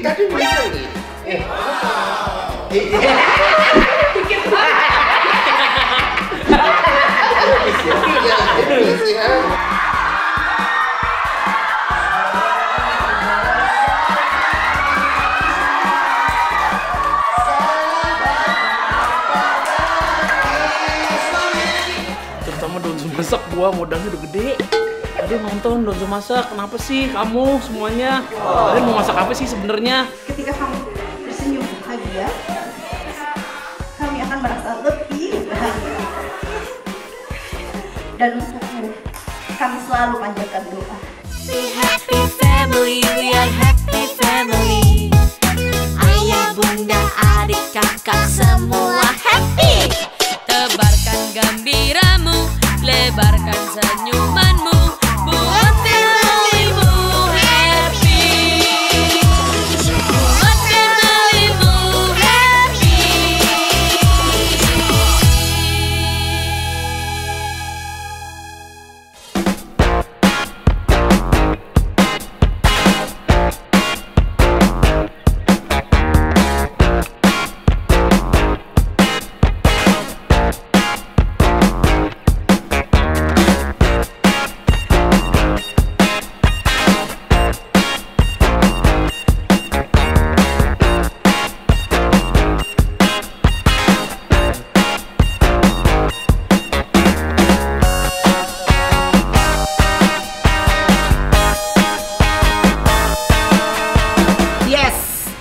tadi bisa nih. Dikit banget. Terutama Donsu masak, gua modalnya udah gede. Tadi nonton Donsu masak, kenapa sih kamu semuanya? Kalian mau masak apa sih sebenarnya? Ketika kamu tersenyum bahagia, kami akan merasa lebih bahagia. Dan untukmu, kami selalu panjatkan doa. We happy family, we are happy family. Ayah, bunda, adik, kakak semua happy. Tebarkan gembiramu, lebarkan senyumanmu, buat familymu happy. Buat familymu happy.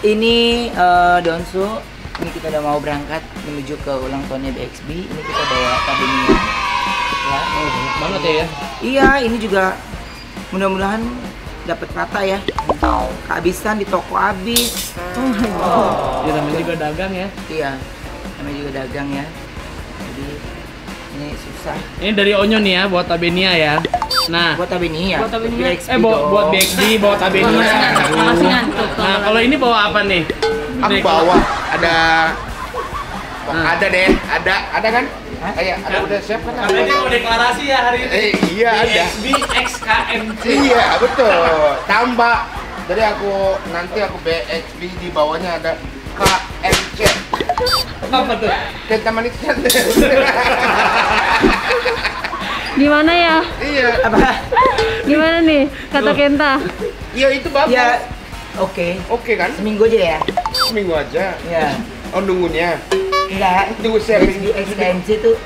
Ini Donsu, ini kita udah mau berangkat menuju ke ulang tahunnya BXB. Ini kita bawa tabungnya. Ya, Banyak banget ya. iya, ini juga mudah-mudahan dapat rata ya. Kehabisan di toko habis. Ya namanya juga dagang ya. Iya, namanya juga dagang ya. Jadi ini susah. Ini dari Onyo nih ya, buat Tabenia ya. Nah, Buat Tabenia. buat Tabenia. BXB Buat dong. BXB, bawa Tabenia. Nah, kalau ini bawa apa nih? Aku bawa ada deh, ada kan? Ada udah siap kan? Karena dia mau deklarasi ya hari ini. Iya ada. BXB XKMC. Iya betul. Tambah. Jadi nanti aku BXB di bawahnya ada KMC. Apa tuh? Kenta manis kan? Gimana ya? Iya. Apa? Gimana nih kata Kenta? Iya itu bagus. Ya, oke. Oke kan? Seminggu aja ya. Seminggu aja. Ya. Oh nunggunya. Enggak. Tunggu BXB sharing. XKMC itu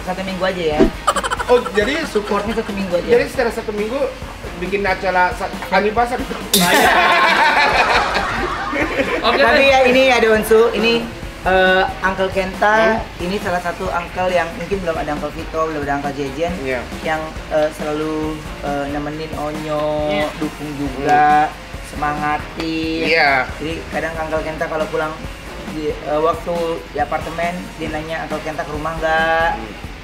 satu minggu aja ya. Oh jadi Supportnya satu minggu aja. Jadi setelah 1 minggu bikin acara anniversary. Oke. Tapi ya ini ada Donsu, ini Uncle Kenta, ini salah satu uncle yang mungkin belum ada Uncle Vito, belum ada Uncle Jejen, Iya. yang selalu nemenin Onyo, dukung juga, semangatin. Iya. Jadi kadang Uncle Kenta kalau pulang di waktu di apartemen dia nanya Uncle Kenta ke rumah nggak,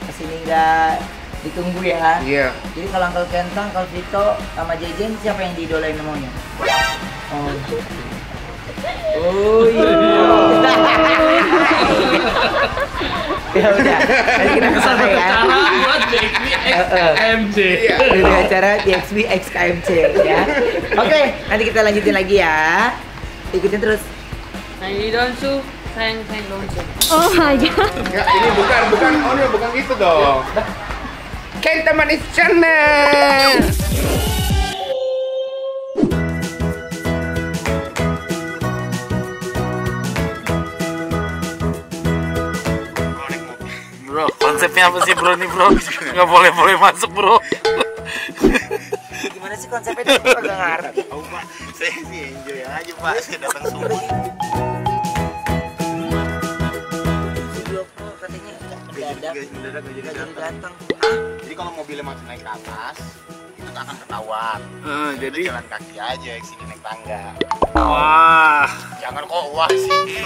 kesini nggak, ditunggu ya. Iya. Jadi kalau Uncle Kenta, Uncle Vito, sama Jejen siapa yang diidolain namanya? Oh iya. Ya udah, nanti kita kesana ya. Cara buat BXB XKMC. Dari acara BXB XKMC ya. Oke, nanti kita lanjutin lagi ya. Ikutin terus. Ini Donsu, sayang Donsu. Oh my god. Enggak, ini bukan itu dong. Kenta manis channel. Bro, konsepnya apa sih bro nih bro? Nggak boleh masuk bro. Gimana sih konsepnya itu? Aku nggak ngerti. Pak, saya sih enjoy aja Pak, saya datang subuh. Katanya mendadak Jadi datang. Jadi kalau mobilnya masih naik ke atas, itu akan ketahuan. Jadi Kita jalan kaki aja, sini naik tangga. wah. Jangan kok wah sih.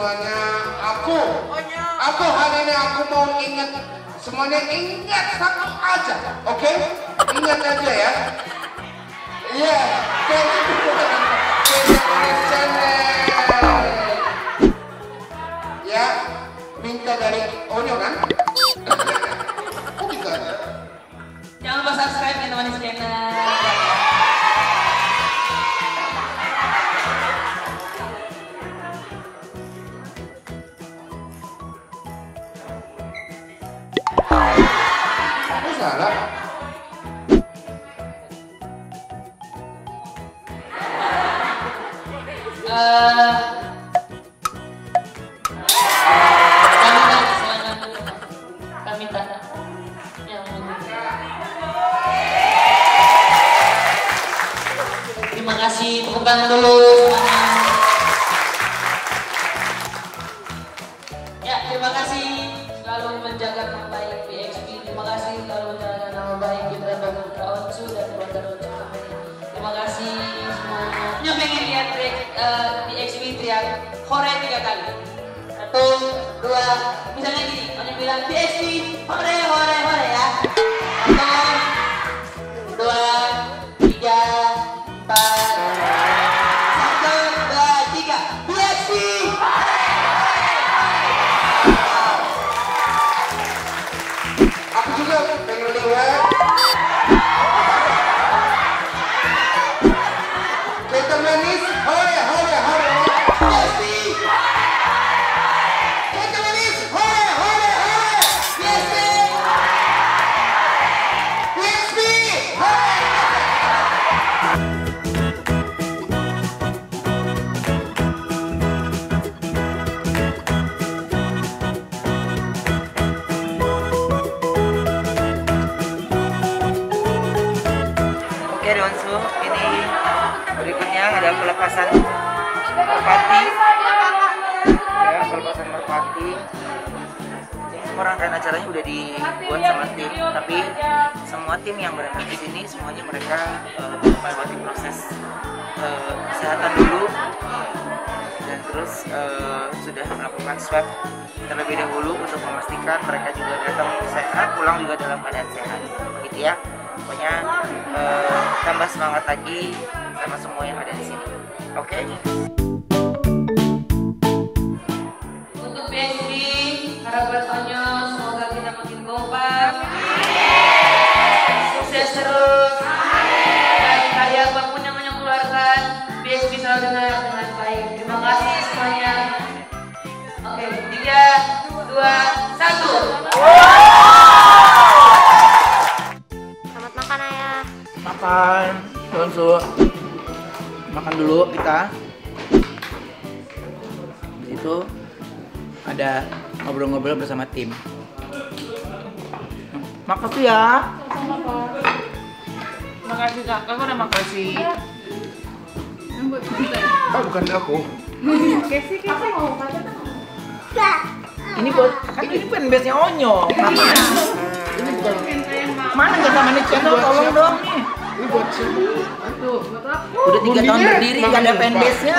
semuanya aku hari ini aku mau ingat semuanya, ingat satu aja, oke? Ingat aja ya. Iya, channel. Ya, minta dari Onyo kan? Oh gitu aja. Jangan lupa subscribe ya teman-teman channel. Aku salah. Kami tak. Terima kasih, tepuk tangan dulu semuanya. Ya, terima kasih selalu menjaga nama baik BXP. Terima kasih selalu menjaga nama baik Gibran Bagutra Onsu dan keluarga Onsu. Terima kasih semuanya. Yang pengen lihat BXP teriak hore 3 kali. 1, 2, misalnya gini, orang bilang BXP hore hore hore ya. 1, 2, 3, 4. 1, 2, 3. BXP. Aku juga pengen lihat. Kita manis, hore hore hore. BXP. Kita manis, hore hore hore. BXP. BXP. Hore. Oke Donsu, ini berikutnya ada pelepasan merpati. Ya, pelepasan merpati. Semua rangkaian acaranya udah dibuat sama tim, tapi semua tim yang berada di sini semuanya mereka melewati proses kesehatan dulu dan terus sudah melakukan swab terlebih dahulu untuk memastikan mereka juga datang sehat, pulang juga dalam keadaan sehat, gitu ya. Pokoknya tambah semangat lagi sama semua yang ada di sini. Oke? Untuk BXP, harapan Onyo semoga kita makin kompak, sukses terus, dan karya apapun yang Onyo keluarkan, BXP selalu dengar dengan baik. Terima kasih semuanya. Oke, 3, 2, 1. Selamat makan ayah. Makan, Donsu. Makan dulu kita. Di situ ada ngobrol-ngobrol bersama tim. Makasih ya. Makasih Kak, kakak udah makasih. Oh, bukan aku. Ini buat ini fanbase-nya Onyo. Apaan? Ini bukan. Mana nggak sama nih channel, tolong dong nih. Ini buat siapa? Udah 3 tahun berdiri nggak ada fanbase-nya.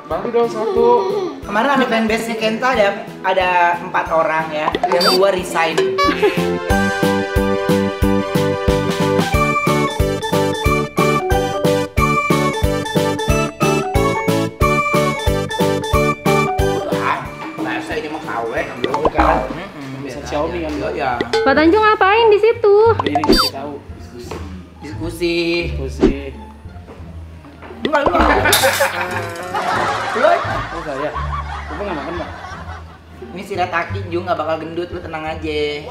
Bagi dong satu. Kemarin ada fanbase-nya Kenta ada 4 orang ya, yang 2 resign. Bahasa ini mah KW, kan? Bisa Xiaomi kan? Ya. Pak Tanjung ngapain di situ? Ini kasih tahu. Diskusi. Posisi. Enggak lu. Lu. Oh saya. Kamu nggak makan Mbak? Ini Shirataki Jung nggak bakal gendut, lu tenang aja.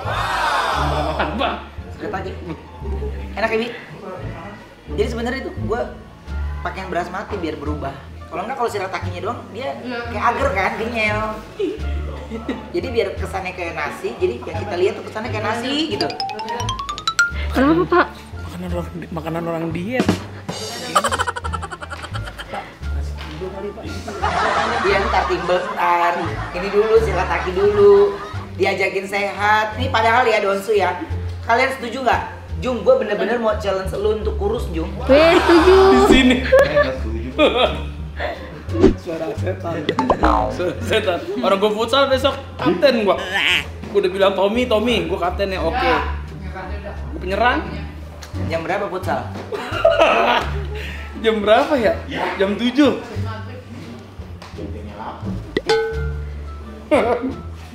Nggak makan Mbak. Shirataki. Enak ya, Bi? Jadi sebenarnya itu gua pakai beras mati biar berubah. Kalau enggak, kalau Shiratakinya doang dia kayak agar kan, kenyal. Jadi biar kesannya kayak nasi, jadi yang kita lihat tuh kesannya kayak nasi gitu. Kenapa Pak? Makanan orang diet. Dia ntar timbel ntar. Ini dulu Shirataki dulu. Diajakin sehat. Ini padahal ya Donsu ya. Kalian setuju nggak? Jung, gue bener-bener mau challenge lu untuk kurus Jung. Weh, setuju. Di sini. Enggak setuju. Suara setan. Suara setan. Orang gue futsal besok kapten gua. Gua udah bilang Tommy, gua kaptennya oke. Gua penyerang. Jam berapa futsal? Jam berapa ya? Jam 7.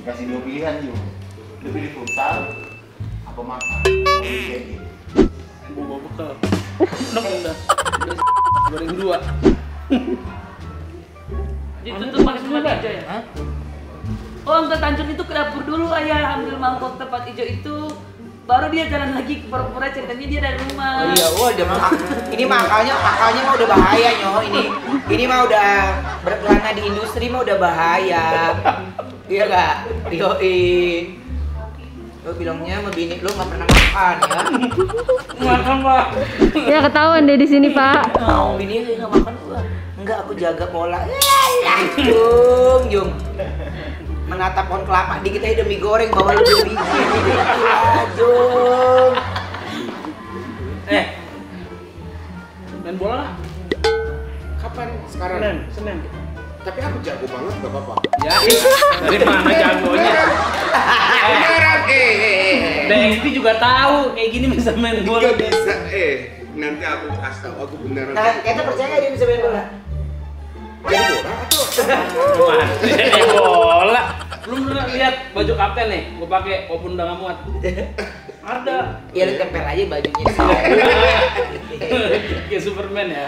Kasih 2 pilihan juga. Lu pilih futsal apa makan? Gua bekal. Udah. Goreng 2. Itu tuh pakai tempat hijau ya? Hah? Oh, Uncle Tanjung itu ke dapur dulu ayah ambil mangkok tempat hijau itu. Baru dia jalan lagi ke pura-pura ceritanya dia dari rumah. Oh iya, wah ini mah akalnya mah udah bahaya nyoh ini mah udah berkelana di industri mah udah bahaya. Iya gak? Yoi. Lo bilangnya sama bini lo nggak pernah makan ya? Makan Pak. Ya ketahuan deh di sini Pak. Oh, bini nggak makan gua. Enggak, aku jaga pola. Jung. Menatap pohon kelapa dikit aja demi goreng bawa lebih biji. Jung. Main bola lah. Kapan? Sekarang? Senin. Tapi aku jago banget, gak apa-apa. Ya, dari mana jagonya? Beneran, DXT juga tahu kayak gini bisa main bola. Gak bisa, nanti aku kasih tahu, aku beneran. Nah, kita percaya nggak dia bisa main bola? Jadi bola atau? Main bola. Belum pernah lihat baju kapten nih? Gue pakai walaupun udah nggak muat. Ada. Ya lu tempel aja bajunya. Kayak Superman ya.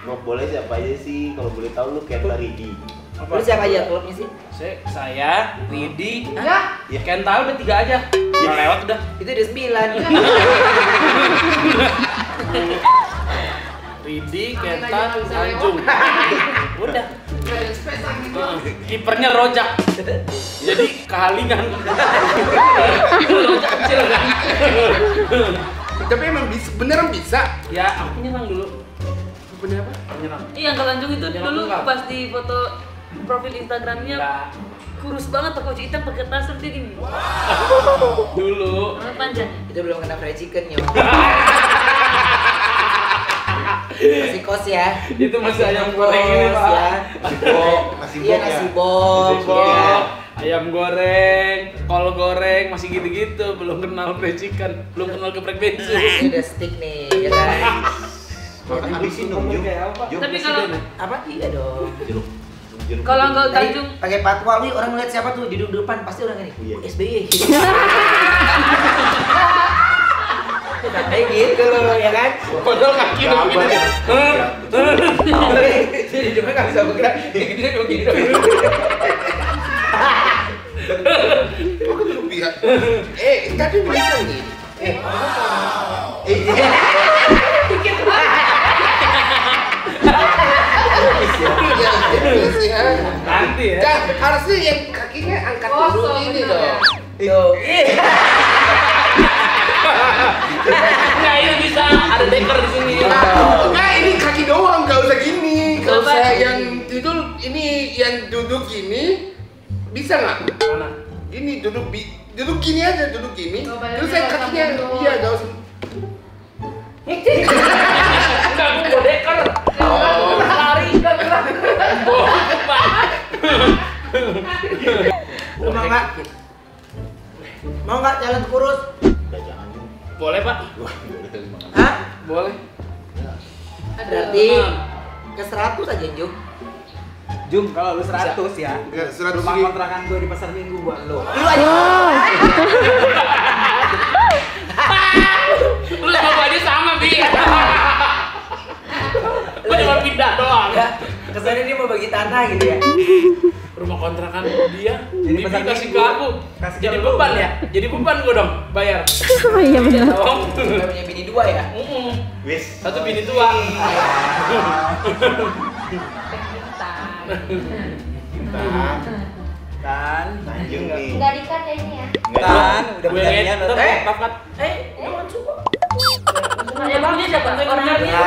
Mau boleh siapa aja sih? Kalau boleh tahu lu Kenta Ridi. Lu siapa aja klubnya sih? Saya, Ridi, Kenta udah 3 aja. Udah lewat udah. Itu udah 9. Ridi, Kenta, Tanjung. Udah. Kipernya Rojak. Jadi kehalingan. Rojak kecil kan. Tapi emang bisa, beneran bisa. Ya, aku penyerang dulu. Bener apa? Penyerang. Iya, Uncle Tanjung itu Jangan dulu tunggal. pas di foto profil Instagramnya Enggak. kurus banget pakai baju hitam pakai tas terus dia gini. Dulu. Rambut panjang. Itu belum kena fried chicken ya. Masih kos ya. Itu masih ayam goreng ini, Pak. Ya. Nasi Iya bok ya? nasi bok. Nasi bok, ayam goreng, kol goreng, masih gitu-gitu. Belum kenal fried chicken, belum kenal geprek bensin. Ini udah stick nih, ya kan? Makan habisin dong, Jung. Jung, Tapi kalau Apa? Iya dong. jeruk. kalau Uncle Tadi Tanjung pakai patwal, wih orang ngeliat siapa tuh di duduk depan pasti orang ini. Iya. SBY. Kayak gitu loh, ya kan? Kodol kaki dong gitu. Jadi dia nggak bisa bergerak, dia gini dong gini dong. Aku belum lihat. Tadi bisa nih. Nanti ya. Kan harusnya yang kakinya angkat dulu ini dong. Tuh. Nah, ini bisa ada deker di sini. Nah, ini kaki doang, nggak usah gini. Kalau saya yang tidur ini yang duduk gini bisa nggak? Mana? Ini duduk gini aja, duduk gini. Terus saya kakinya iya nggak usah. Enggak, gue mau deker. Lari enggak gerak. Lu mau nggak jalan kurus? Udah jangan, Jung. Boleh, Pak. Wah, boleh kali makan. Hah? Boleh. Berarti ke 100 aja Jung. Jung, kalau lu 100 ya, Enggak, 100 rumah ribu. kontrakan gue di pasar minggu buat lu. Lu aja. Lu sama baju sama, Bi. Gue cuma pindah doang. Ya, kesannya dia mau bagi tanah gitu ya. Rumah kontrakan dia, Jadi Bibi pasar kasih ke minggu. aku. Kasih Jadi ke lu. beban ya? Jadi beban gue dong, bayar. Oh iya benar. Tolong. Udah punya bini 2 ya. Wis. Satu bini tua. Tan, Tanjung nih. Nggak dikat ya ini ya? Tan, udah Gue berjadian ngedit, udah. pakat. yang punya siapa? Orang Orangnya. Arabia.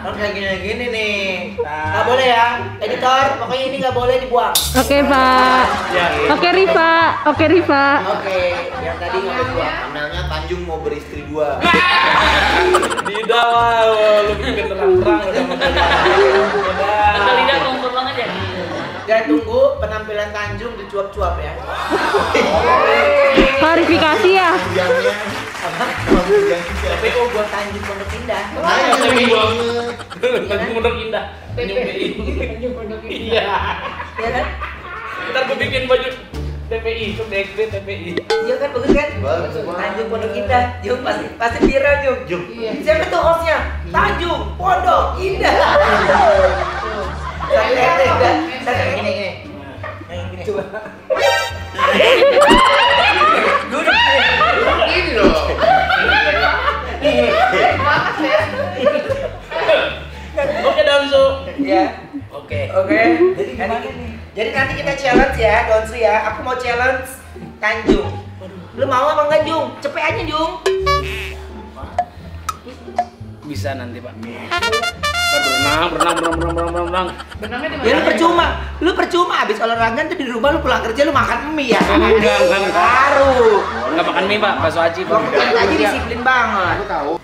Nah, kayak gini nih. Nggak boleh ya, editor. Pokoknya ini nggak boleh dibuang. Oke, Pak. Oke, Rifa. Oke, Rifa. Oke, yang tadi nggak boleh dibuang. Amelnya Tanjung mau beristri 2. Tidak, lu bikin terang-terang udah Atau lidah kompor banget ya. Dan tunggu penampilan Tanjung dicuap-cuap ya. Klarifikasi ya. Tapi buat Tanjung Pondok Indah. Tanjung Pondok Indah. Tanjung Pondok Indah. Iya kan? Ntar gue bikin baju TPI, itu DXB TPI. Iya kan, bagus kan? Tanjung Pondok Indah. Jung pasti viral Jung. Siapa tuh hostnya? Tanjung Pondok Indah. Saya gini. Coba. Duduk. Ini loh. Oke, Donsu. Ya. Oke. Jadi nanti kita challenge ya, Donsu ya. Aku mau challenge Tanjung. Lu mau apa enggak, Jung? Cepet aja, Jung. Bisa nanti, Pak. Berenang. Ya lu percuma abis olahraga tuh di rumah lu pulang kerja lu makan mie ya. Enggak. Baru. Enggak makan mie, Pak. Bakso aci, Pak. Aja disiplin banget. Aku tahu.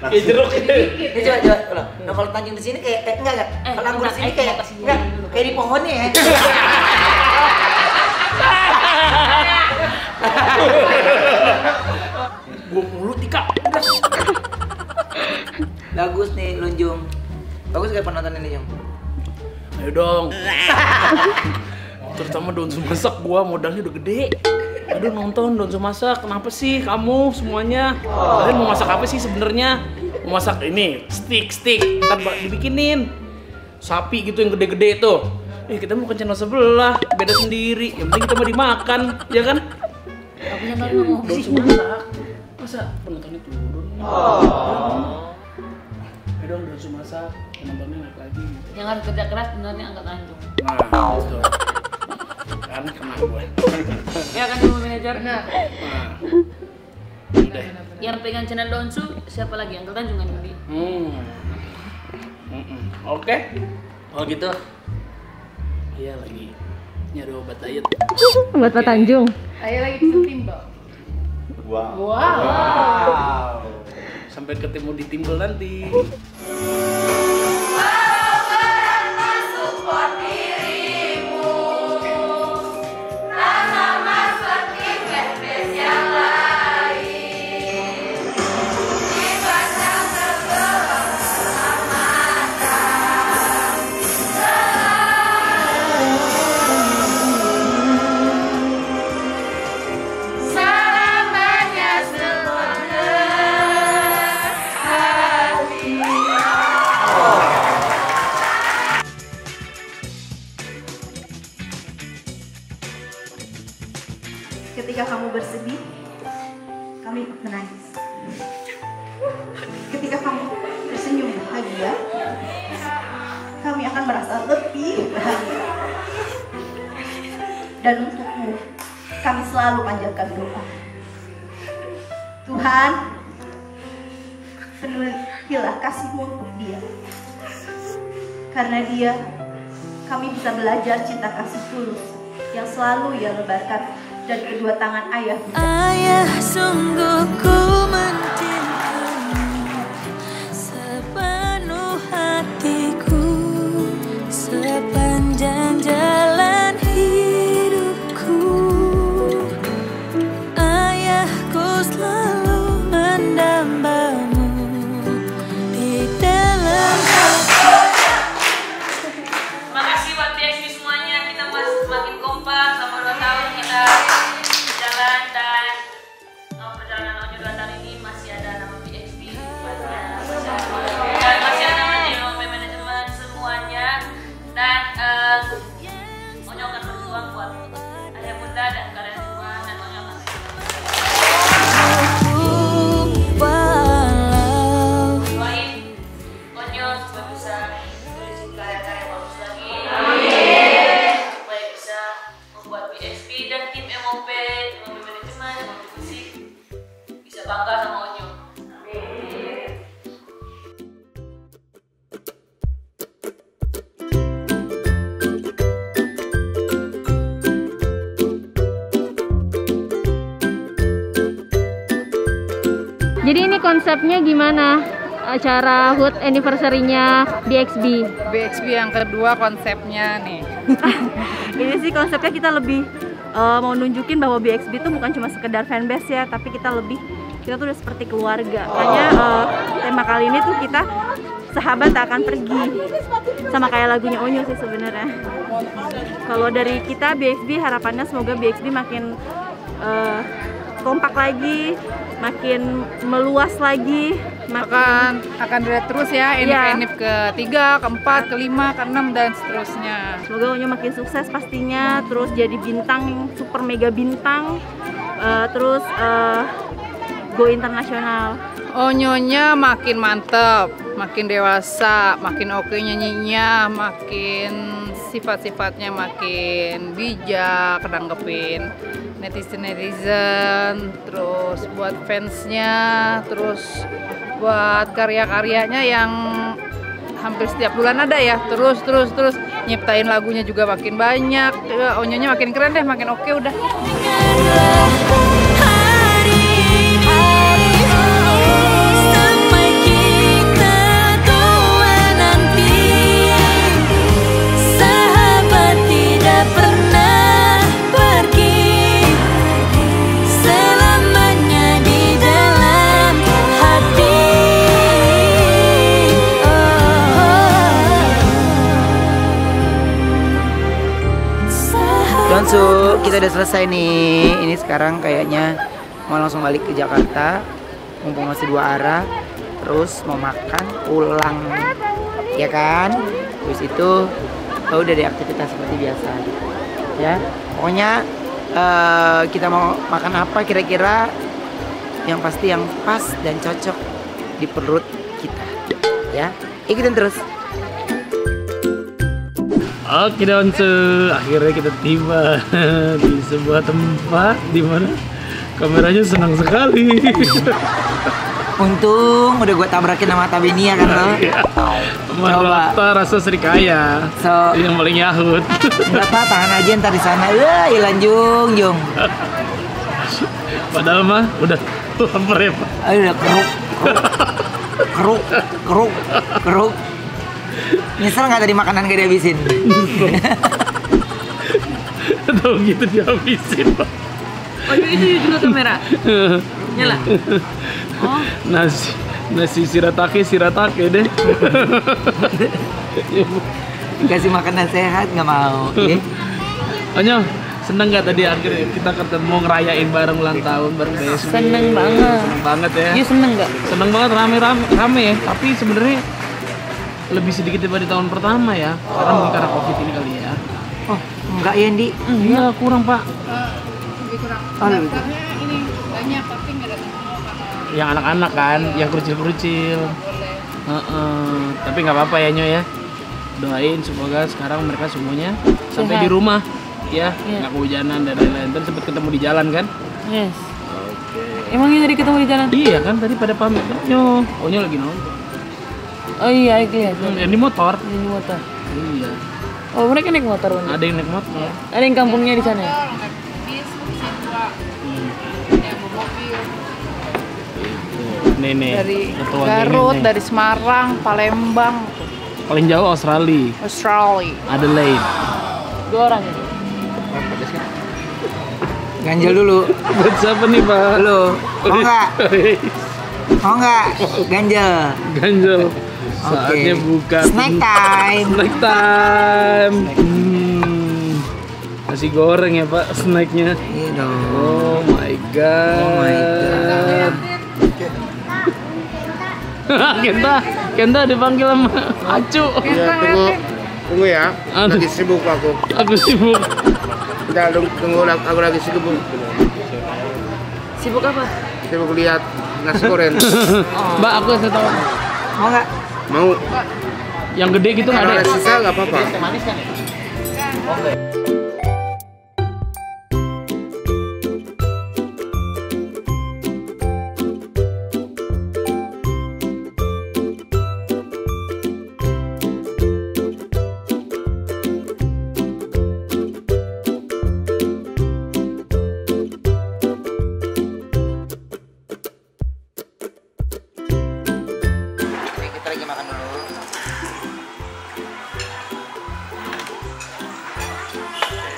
Kayak jeruk. Ini coba. Nah, kalau Tanjung di sini kayak enggak. Kalau anggur di sini kayak enggak kayak di pohonnya ya. Gua mulut Tika. Bagus nih Lunjung. Bagus kayak penonton ini, Jung. Ayo dong. Terutama Donsu masak, gua modalnya udah gede. Aduh, nonton Donsu masak. Kenapa sih kamu semuanya? Kalian mau masak apa sih sebenarnya? Mau masak ini steak. Ntar dibikinin sapi gitu yang gede-gede itu. Kita mau ke channel sebelah, beda sendiri. Yang penting kita mau dimakan, ya kan? Aku yang tadi ngomong Donsu masak. Masa penontonnya turun? Ayo dong Donsu masak, penontonnya naik lagi. yang harus kerja keras sebenarnya angkat Tanjung. Nah, betul. Kan kena gue. Ya kan cuma manajer. Nah. Yang pegang channel Donsu siapa lagi? Angkat Tanjung kan ini. Oke. Oh gitu. Iya lagi nyari obat diet. Buat Pak Tanjung. Ayo lagi pesen timbal. Wow. Sampai ketemu di timbel nanti. Ketika kamu bersedih, kami menangis. Ketika kamu tersenyum bahagia, kami akan merasa lebih bahagia. Dan untukmu, kami selalu panjatkan doa. Tuhan, penuhilah kasih-Mu untuk dia. Karena dia, kami bisa belajar cinta kasih tulus yang selalu Ia lebarkan dari kedua tangan ayah. Ayah, sungguh ku mencintaimu sepenuh hatiku, sepanjang jalan hidupku. Ayahku selalu mendambamu di dalam Makasih buat BXP semuanya, kita makin kompak selama 2 tahun kita jalan dan perjalanan Onyo 2 tahun ini masih ada nama BXP dan masih ada nama Neo manajemen semuanya dan Onyo akan berjuang buat Ayah Bunda dan kalian semua dan Onyo akan doain Onyo supaya bisa tulis karya-karya bagus lagi. Supaya bisa membuat BXP dan tim MOP manajemen, musik ini konsepnya gimana? Acara HUT anniversary-nya BXB. BXB yang kedua konsepnya nih. Ini sih konsepnya kita lebih mau nunjukin bahwa BXB itu bukan cuma sekedar fanbase ya, tapi kita tuh udah seperti keluarga. Makanya tema kali ini tuh kita sahabat tak akan pergi, sama kayak lagunya Onyo sih sebenarnya. Kalau dari kita BXB harapannya semoga BXB makin kompak lagi, makin meluas lagi, akan dilihat terus ya enif ke-3, ke-4, ke-5, ke-6 dan seterusnya. Semoga Onyo makin sukses pastinya, terus jadi bintang, super mega bintang, terus go internasional. Onyonya makin mantep, makin dewasa, makin oke nyanyinya, makin sifat-sifatnya makin bijak, nanggepin netizen, terus buat fansnya, terus buat karya-karyanya yang hampir setiap bulan ada ya, terus nyiptain lagunya juga makin banyak. Onyonya makin keren deh, makin oke udah. Donsu, kita udah selesai nih. Ini sekarang kayaknya mau langsung balik ke Jakarta, mumpung masih 2 arah. Terus mau makan, pulang, ya kan? Terus itu udah deh aktivitas seperti biasa, ya. Pokoknya kita mau makan apa kira-kira? Yang pasti yang pas dan cocok di perut kita, ya. Ikutin terus. Oke Donsu, akhirnya kita tiba di sebuah tempat di mana kameranya senang sekali. Untung udah gue tabrakin sama Tabinia kan lo. Marlata rasa serikaya. Yang paling yahut. Enggak apa, tahan aja ntar di sana. Ilan Jung. Padahal mah udah lapar ya Pak. Udah keruk. Nyesel nggak tadi makanan gak dihabisin? Tahu gitu dihabisin Pak. Oh itu juga kamera? Nyala? Oh. Nasi siratake deh. Kasih makanan sehat nggak mau. Okay? Onyo, seneng nggak tadi akhirnya kita ketemu ngerayain bareng ulang tahun bareng BSB? Seneng banget. Seneng banget ya. Iya seneng nggak? Seneng banget, rame ya. Tapi sebenarnya lebih sedikit daripada tahun pertama ya, karena mungkin karena COVID ini kali ya. Oh enggak ya Ndi? Iya kurang Pak. Lebih kurang. Daftarnya ini banyak tapi nggak datang semua karena yang anak-anak kan, yang kerucil. Tapi nggak apa-apa ya Nyo ya. Doain semoga sekarang mereka semuanya sampai di rumah ya, nggak kehujanan dan lain-lain. Tadi sempat ketemu di jalan kan? Yes. Oke. Emangnya tadi ketemu di jalan? Iya kan tadi pada pamit Nyo. Onyo lagi nonton. Oh iya itu ya. Yang di motor. Di motor. Iya. Oh mereka naik motor kan? Ada yang naik motor. Ada yang kampungnya di sana ya? bis, yang mobil. Nih. Dari Garut, dari Semarang, Palembang. Paling jauh Australia. Adelaide. 2 orang ya? Ganjel dulu. Buat siapa nih Pak? Lo, mau nggak? Mau nggak? Ganjel. Saatnya buka. Snack time. Nasi goreng ya Pak, snacknya. Iya dong. Oh my god. Kenta dipanggil sama Acu. Ya, tunggu ya. Lagi sibuk aku. Aku sibuk. Udah tunggu, aku lagi sibuk. Sibuk apa? Sibuk lihat nasi goreng. Mbak, aku kasih tahu. Mau nggak? Mau. Yang gede gitu nggak ada? Kalau ada sisa nggak apa-apa. Manis kan ya?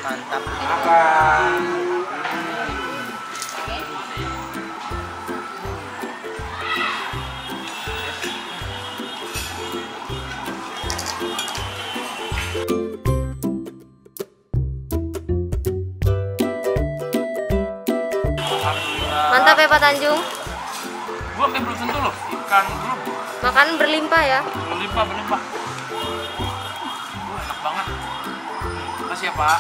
Mantap. Mantap ya Pak Tanjung. Gua belum sentuh loh, ikan belum. Makanan berlimpah ya. Berlimpah. Enak banget. Makasih ya Pak.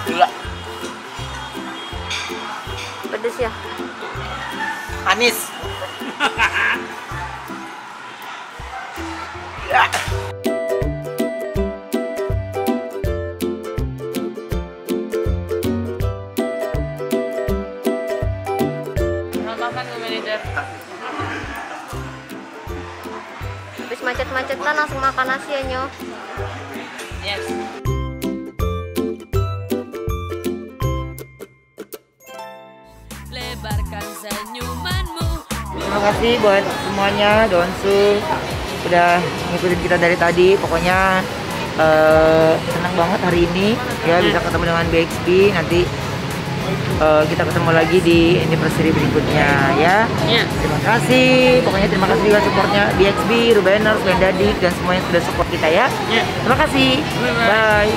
Gula. Pedes ya. Anis. Ya. Makan Bu Manajer. Habis macet-macetan langsung makan nasi ya Nyo. Yes. Lebarkan senyumanmu. Terima kasih buat semuanya, Donsu udah ngikutin kita dari tadi. Pokoknya senang banget hari ini ya bisa ketemu dengan BXB. Nanti kita ketemu lagi di anniversary berikutnya ya. Terima kasih. Pokoknya terima kasih juga supportnya BXB, Rubeners, Bendadik dan semuanya sudah support kita ya. Terima kasih. Bye.